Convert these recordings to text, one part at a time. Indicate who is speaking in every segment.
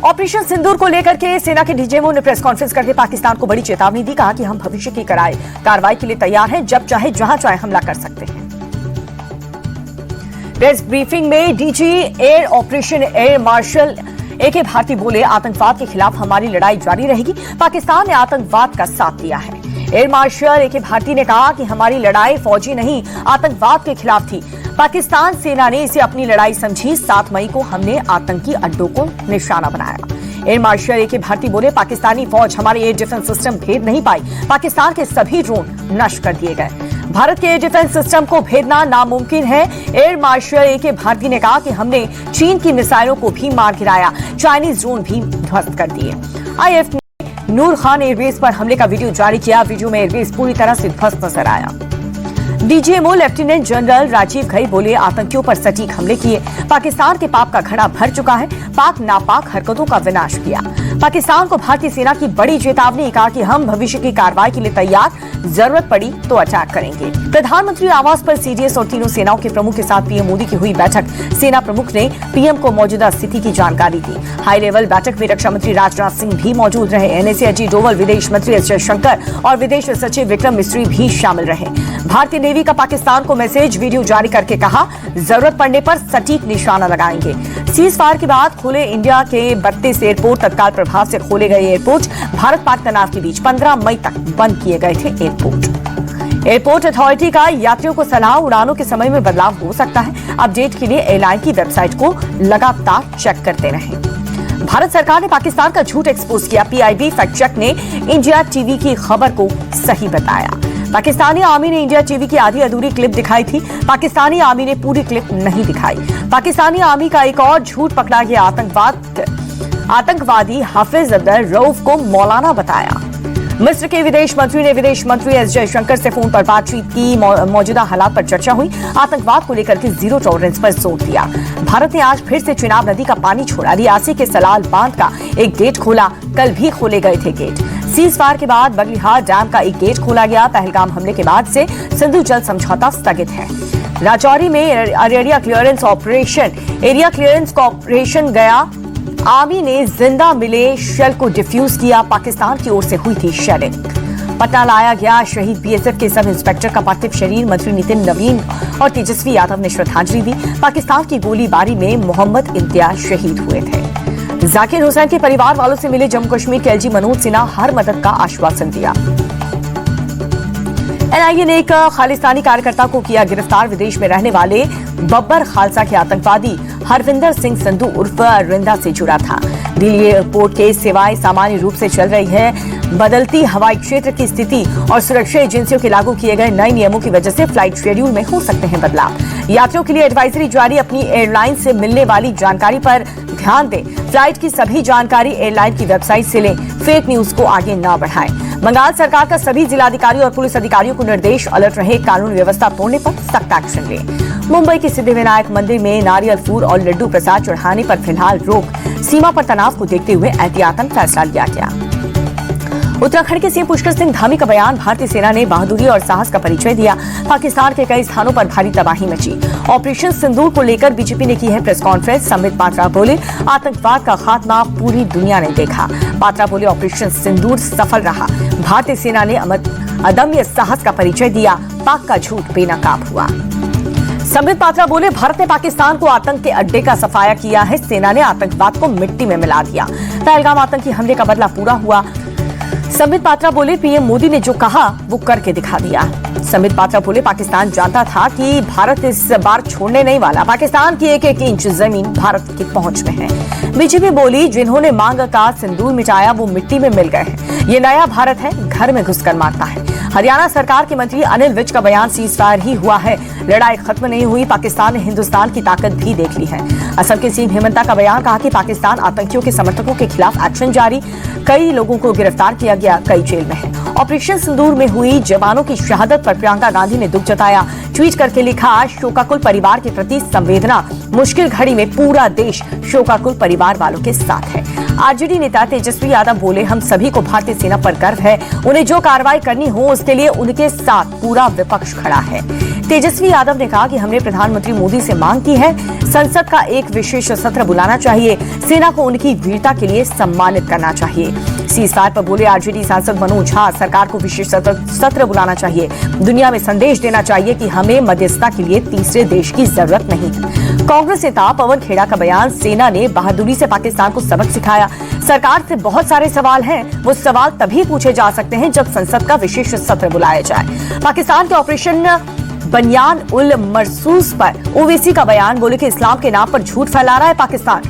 Speaker 1: Operation सिंदूर को लेकर के सेना के डीजीएमओ ने प्रेस कॉन्फ्रेंस करके पाकिस्तान को बड़ी चेतावनी दी। कहा कि हम भविष्य की कार्रवाई के लिए तैयार हैं, जब चाहे जहां चाहे हमला कर सकते हैं। प्रेस ब्रीफिंग में DG air operation air marshal AK Bharti बोले, आतंकवाद के खिलाफ हमारी लड़ाई जारी रहेगी। पाकिस्तान ने आतंकवाद का साथ दिया है। एयर मार्शल AK भारती ने कहा कि हमारी लड़ाई फौजी नहीं आतंकवाद के खिलाफ थी। पाकिस्तान सेना ने इसे अपनी लड़ाई समझी। 7 मई को हमने आतंकी अड्डों को निशाना बनाया। एयर मार्शल AK भारती बोले, पाकिस्तानी फौज हमारे एयर डिफेंस सिस्टम भेद नहीं पाई। पाकिस्तान के सभी ड्रोन नष्ट कर दिए गए। भारत के एयर डिफेंस सिस्टम को भेदना नामुमकिन है। एयर मार्शल AK भारती ने कहा कि हमने चीन की मिसाइलों को भी मार गिराया, चाइनीज ड्रोन भी ध्वस्त कर दिए। IF ने नूर खान एयरबेस पर हमले का वीडियो जारी किया। वीडियो में एयरबेस पूरी तरह से ध्वस्त नजर आया। DGMO lieutenant general Rajiv Ghai बोले, आतंकियों पर सटीक हमले किए। पाकिस्तान के पाप का घड़ा भर चुका है। पाक नापाक हरकतों का विनाश किया। पाकिस्तान को भारतीय सेना की बड़ी चेतावनी। कहा कि हम भविष्य की कार्रवाई के लिए तैयार, जरूरत पड़ी तो अटैक करेंगे। प्रधानमंत्री आवास पर CDS और तीनों सेनाओं के प्रमुख के साथ पीएम मोदी की हुई बैठक। सेना प्रमुख ने पीएम को मौजूदा स्थिति की जानकारी दी। हाई लेवल बैठक में रक्षा मंत्री राजनाथ सिंह भी मौजूद रहे। NSA अजीत डोवल, विदेश मंत्री S जयशंकर और विदेश सचिव विक्रम मिस्री भी शामिल रहे। भारतीय नेवी का पाकिस्तान को मैसेज वीडियो जारी करके कहा, जरूरत पड़ने पर सटीक निशाना लगाएंगे। सीज फायर के बाद खुले इंडिया के 32 एयरपोर्ट। तत्काल प्रभाव से खोले गए एयरपोर्ट। भारत पाक तनाव के बीच 15 मई तक बंद किए गए थे एयरपोर्ट अथॉरिटी का यात्रियों को सलाह, उड़ानों के समय में बदलाव हो सकता है। अपडेट के लिए एयरलाइन की वेबसाइट को लगातार चेक करते रहें। भारत सरकार ने पाकिस्तान का झूठ एक्सपोज किया। PIB फैक्ट चेक ने इंडिया टीवी की खबर को सही बताया। पाकिस्तानी आर्मी ने इंडिया टीवी की आधी अधूरी क्लिप दिखाई थी। पाकिस्तानी आर्मी ने पूरी क्लिप नहीं दिखाई। पाकिस्तानी आर्मी का एक और झूठ पकड़ा गया। आतंकवादी हाफिज अब्दुल रऊफ को मौलाना बताया। मिस्र के विदेश मंत्री ने विदेश मंत्री S जयशंकर से फोन पर बातचीत की। मौजूदा हालात पर चर्चा हुई। आतंकवाद को लेकर के जीरो टॉलरेंस पर जोर दिया। भारत ने आज फिर से चिनाब नदी का पानी छोड़ा। रियासी के सलाल बांध का एक गेट खोला। कल भी खोले गए थे गेट। सीज फायर के बाद बगलिहार डैम का एक गेट खोला गया। पहलगाम हमले के बाद से सिंधु जल समझौता स्थगित है। राजौरी में एरिया क्लियरेंस ऑपरेशन गया। आर्मी ने जिंदा मिले शेल को डिफ्यूज किया। पाकिस्तान की ओर से हुई थी शेलिंग। पटना लाया गया शहीद BSF के सब इंस्पेक्टर का पार्थिव शरीर। मंत्री नितिन नवीन और तेजस्वी यादव ने श्रद्धांजलि दी। पाकिस्तान की गोलीबारी में मोहम्मद इम्तियाज शहीद हुए थे। जाकिर हुसैन के परिवार वालों से मिले जम्मू कश्मीर के LG मनोज सिन्हा, हर मदद का आश्वासन दिया। NIA ने एक खालिस्तानी कार्यकर्ता को किया गिरफ्तार। विदेश में रहने वाले बब्बर खालसा के आतंकवादी हरविंदर सिंह संधू उर्फ रिंदा से जुड़ा था। दिल्ली एयरपोर्ट के सेवाएं सामान्य रूप से चल रही है। बदलती हवाई क्षेत्र की स्थिति और सुरक्षा एजेंसियों के लागू किए गए नए नियमों की वजह से फ्लाइट शेड्यूल में हो सकते हैं बदलाव। यात्रियों के लिए एडवाइजरी जारी। अपनी एयरलाइन से मिलने वाली जानकारी पर ध्यान दें। फ्लाइट की सभी जानकारी एयरलाइन की वेबसाइट से लें। फेक न्यूज को आगे न बढ़ाएं। बंगाल सरकार का सभी जिलाधिकारियों और पुलिस अधिकारियों को निर्देश, अलर्ट रहे। कानून व्यवस्था तोड़ने पर सख्त एक्शन लें। मुंबई के सिद्धिविनायक मंदिर में नारियल फूल और लड्डू प्रसाद चढ़ाने पर फिलहाल रोक। सीमा पर तनाव को देखते हुए एहतियातन फैसला लिया गया। उत्तराखंड के CM पुष्कर सिंह धामी का बयान। भारतीय सेना ने बहादुरी और साहस का परिचय दिया। पाकिस्तान के कई स्थानों पर भारी तबाही मची। ऑपरेशन सिंदूर को लेकर बीजेपी ने की है प्रेस कॉन्फ्रेंस। संबित पात्रा बोले, आतंकवाद का खात्मा पूरी दुनिया ने देखा। पात्रा बोले, ऑपरेशन सिंदूर सफल रहा। भारतीय सेना ने अदम्य साहस का परिचय दिया। पाक का झूठ बेनकाब हुआ। संबित पात्रा बोले, भारत ने पाकिस्तान को आतंक के अड्डे का सफाया किया है। सेना ने आतंकवाद को मिट्टी में मिला दिया। पहलगाम आतंकी हमले का बदला पूरा हुआ। संबित पात्रा बोले, पीएम मोदी ने जो कहा वो करके दिखा दिया। संबित पात्रा बोले, पाकिस्तान जानता था कि भारत इस बार छोड़ने नहीं वाला। पाकिस्तान की एक इंच जमीन भारत की पहुंच में है। बीजेपी बोली, जिन्होंने मांग का सिंदूर मिटाया वो मिट्टी में मिल गए हैं। ये नया भारत है, घर में घुसकर मारता है। हरियाणा सरकार के मंत्री अनिल विज का बयान, सीज फायर ही हुआ है, लड़ाई खत्म नहीं हुई। पाकिस्तान ने हिंदुस्तान की ताकत भी देख ली है। असम के CM हेमंता का बयान। कहा कि पाकिस्तान आतंकियों के समर्थकों के खिलाफ एक्शन जारी। कई लोगों को गिरफ्तार किया गया, कई जेल में है। ऑपरेशन सिंदूर में हुई जवानों की शहादत पर प्रियंका गांधी ने दुख जताया। ट्वीट करके लिखा, शोकाकुल परिवार के प्रति संवेदना। मुश्किल घड़ी में पूरा देश शोकाकुल परिवार वालों के साथ है। RJD नेता तेजस्वी यादव बोले, हम सभी को भारतीय सेना पर गर्व है। उन्हें जो कार्रवाई करनी हो उसके लिए उनके साथ पूरा विपक्ष खड़ा है। तेजस्वी यादव ने कहा कि हमने प्रधानमंत्री मोदी से मांग की है, संसद का एक विशेष सत्र बुलाना चाहिए, सेना को उनकी वीरता के लिए सम्मानित करना चाहिए। सीज़फायर पर बोले आरजेडी सांसद मनोज झा, सरकार को विशेष सत्र बुलाना चाहिए, दुनिया में संदेश देना चाहिए कि हमें मध्यस्थता के लिए तीसरे देश की जरूरत नहीं। कांग्रेस नेता पवन खेड़ा का बयान, सेना ने बहादुरी से पाकिस्तान को सबक सिखाया, सरकार से बहुत सारे सवाल हैं, वो सवाल तभी पूछे जा सकते हैं जब संसद का विशेष सत्र बुलाया जाए। पाकिस्तान के ऑपरेशन बनियान उल मरसूस पर ओवैसी का बयान, बोले कि इस्लाम के नाम पर झूठ फैला रहा है पाकिस्तान,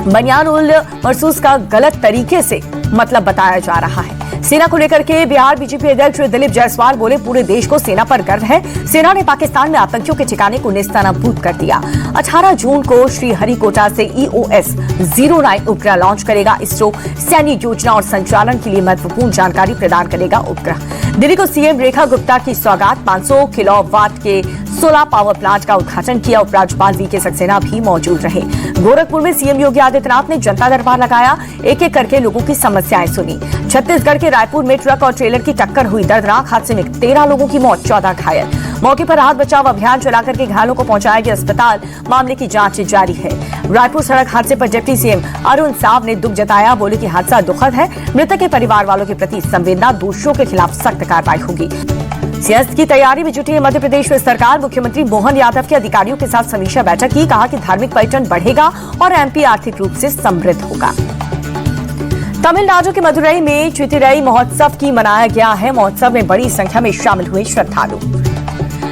Speaker 1: बनियान उल मरसूस का गलत तरीके से मतलब बताया जा रहा है। सेना को लेकर के बिहार बीजेपी अध्यक्ष दिलीप जायसवाल बोले, पूरे देश को सेना पर गर्व है, सेना ने पाकिस्तान में आतंकियों के ठिकाने को नेस्तनाबूद कर दिया। 18 जून को श्रीहरिकोटा से EOS-09 उपग्रह लॉन्च करेगा इसरो, सैन्य योजना और संचालन के लिए महत्वपूर्ण जानकारी प्रदान करेगा उपग्रह। दिल्ली को सीएम रेखा गुप्ता की सौगात, 500 किलोवाट के सोलर पावर प्लांट का उद्घाटन किया, उपराज्यपाल VK सक्सेना भी मौजूद रहे। गोरखपुर में सीएम योगी आदित्यनाथ ने जनता दरबार लगाया, एक एक करके लोगों की समस्याएं सुनी। छत्तीसगढ़ के रायपुर में ट्रक और ट्रेलर की टक्कर हुई, दर्दनाक हादसे में 13 लोगों की मौत, 14 घायल। मौके पर राहत बचाव अभियान चलाकर के घायलों को पहुंचाया गया अस्पताल, मामले की जांच जारी है। रायपुर सड़क हादसे पर डिप्टी सीएम अरुण साव ने दुख जताया, बोले कि हादसा दुखद है, मृतक के परिवार वालों के प्रति संवेदना, दोषियों के खिलाफ सख्त कार्रवाई होगी। सियासत की तैयारी में जुटी है मध्य प्रदेश में सरकार, मुख्यमंत्री मोहन यादव के अधिकारियों के साथ समीक्षा बैठक की, कहा कि धार्मिक पर्यटन बढ़ेगा और MP आर्थिक रूप से समृद्ध होगा। तमिलनाडु के मदुरई में चिथिरई महोत्सव की मनाया गया है, महोत्सव में बड़ी संख्या में शामिल हुए श्रद्धालु।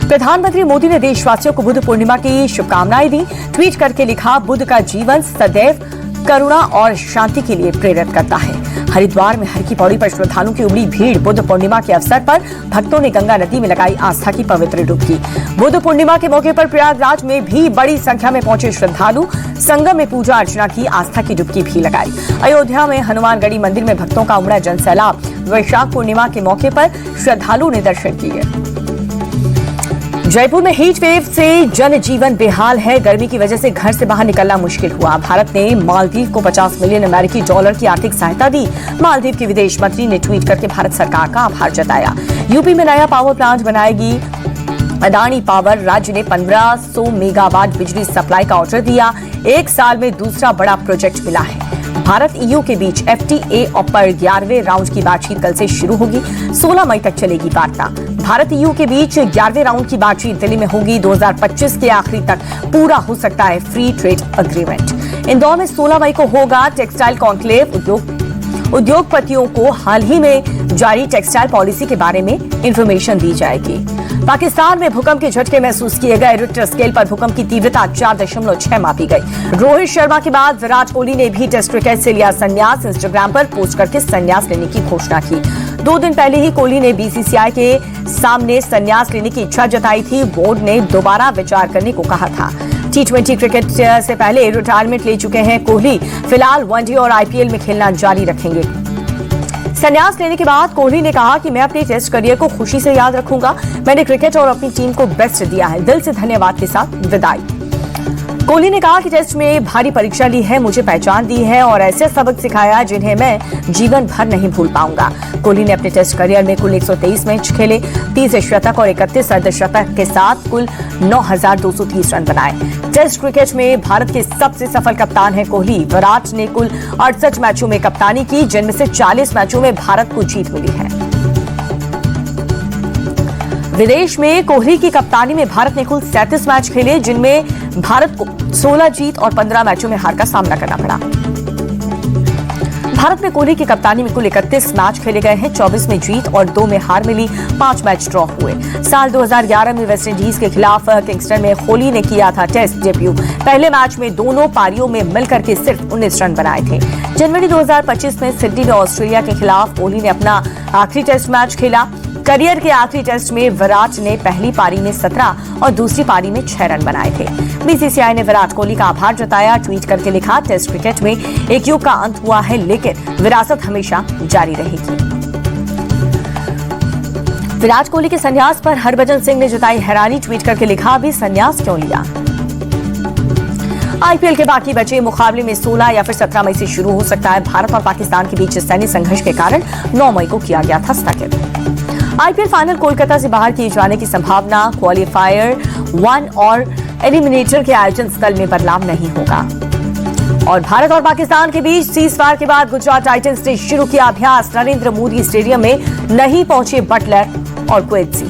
Speaker 1: प्रधानमंत्री मोदी ने देशवासियों को बुद्ध पूर्णिमा की शुभकामनाएं दी, ट्वीट करके लिखा, बुद्ध का जीवन सदैव करुणा और शांति के लिए प्रेरित करता है। हरिद्वार में हर की पौड़ी पर श्रद्धालुओं की उमड़ी भीड़, बुद्ध पूर्णिमा के अवसर पर भक्तों ने गंगा नदी में लगाई आस्था की पवित्र डुबकी। बुद्ध पूर्णिमा के मौके पर प्रयागराज में भी बड़ी संख्या में पहुंचे श्रद्धालु, संगम में पूजा अर्चना की, आस्था की डुबकी भी लगाई। अयोध्या में हनुमानगढ़ी मंदिर में भक्तों का उमड़ा जनसैलाब, वैशाख पूर्णिमा के मौके पर श्रद्धालुओं ने दर्शन किए। जयपुर में हीट वेव से जनजीवन बेहाल है, गर्मी की वजह से घर से बाहर निकलना मुश्किल हुआ। भारत ने मालदीव को 50 मिलियन अमेरिकी डॉलर की आर्थिक सहायता दी। मालदीव के विदेश मंत्री ने ट्वीट करके भारत सरकार का आभार जताया। यूपी में नया पावर प्लांट बनाएगी अदानी पावर, राज्य ने 1500 मेगावाट बिजली सप्लाई का ऑर्डर दिया, एक साल में दूसरा बड़ा प्रोजेक्ट मिला है। भारत EU के बीच FTA पर 11वें राउंड की बातचीत कल से शुरू होगी, 16 मई तक चलेगी वार्ता। भारत EU के बीच 11वें राउंड की बातचीत दिल्ली में होगी, 2025 के आखिरी तक पूरा हो सकता है फ्री ट्रेड अग्रीमेंट। इंदौर में 16 मई को होगा टेक्सटाइल कॉन्क्लेव, उद्योगपतियों को हाल ही में जारी टेक्सटाइल पॉलिसी के बारे में इंफॉर्मेशन दी जाएगी। पाकिस्तान में भूकंप के झटके महसूस किए गए, रिक्टर स्केल पर भूकंप की तीव्रता 4.6 मापी गई। रोहित शर्मा के बाद विराट कोहली ने भी टेस्ट क्रिकेट से लिया संन्यास, इंस्टाग्राम पर पोस्ट करके संन्यास लेने की घोषणा की। 2 दिन पहले ही कोहली ने BCCI के सामने संन्यास लेने की इच्छा जताई थी, बोर्ड ने दोबारा विचार करने को कहा था। T20 क्रिकेट से पहले रिटायरमेंट ले चुके हैं कोहली, फिलहाल वनडे और IPL में खेलना जारी रखेंगे। संन्यास लेने के बाद कोहली ने कहा कि मैं अपने टेस्ट करियर को खुशी से याद रखूंगा, मैंने क्रिकेट और अपनी टीम को बेस्ट दिया है, दिल से धन्यवाद के साथ विदाई। कोहली ने कहा कि टेस्ट में भारी परीक्षा ली है, मुझे पहचान दी है और ऐसे सबक सिखाया जिन्हें मैं जीवन भर नहीं भूल पाऊंगा। कोहली ने अपने टेस्ट करियर में कुल 123 मैच खेले, 30 शतक और 31 अर्धशतक के साथ कुल 9,230 रन बनाए। टेस्ट क्रिकेट में भारत के सबसे सफल कप्तान हैं कोहली। विराट ने कुल 68 मैचों में कप्तानी की, जिनमें से 40 मैचों में भारत को जीत मिली है। विदेश में कोहली की कप्तानी में भारत ने कुल 37 मैच खेले, जिनमें भारत को 16 जीत और 15 मैचों में हार का सामना करना पड़ा। भारत में कोहली की कप्तानी में कुल 31 मैच खेले गए हैं, 24 में जीत और 2 में हार मिली, 5 मैच ड्रॉ हुए। साल 2011 में वेस्टइंडीज के खिलाफ किंगस्टन में कोहली ने किया था टेस्ट डेब्यू। पहले मैच में दोनों पारियों में मिलकर के सिर्फ 19 रन बनाए थे। जनवरी 2025 में सिडनी में ऑस्ट्रेलिया के खिलाफ कोहली ने अपना आखिरी टेस्ट मैच खेला। करियर के आखिरी टेस्ट में विराट ने पहली पारी में 17 और दूसरी पारी में 6 रन बनाए थे। BCCI ने विराट कोहली का आभार जताया, ट्वीट करके लिखा, टेस्ट क्रिकेट में एक युग का अंत हुआ है, लेकिन विरासत हमेशा जारी रहेगी। विराट कोहली के संन्यास पर हरभजन सिंह ने जताई हैरानी, ट्वीट करके लिखा, अभी संन्यास क्यों लिया। IPL के बाकी बचे मुकाबले में 16 या फिर 17 मई से शुरू हो सकता है। भारत और पाकिस्तान के बीच सैन्य संघर्ष के कारण 9 मई को किया गया था स्थगित। आईपीएल फाइनल कोलकाता से बाहर किए जाने की संभावना। क्वालिफायर 1 और एलिमिनेटर के आयोजन स्थल में बदलाव नहीं होगा। और भारत और पाकिस्तान के बीच सीजफायर के बाद गुजरात टाइटंस ने शुरू किया अभ्यास। नरेंद्र मोदी स्टेडियम में नहीं पहुंचे बटलर और क्वेत्सी।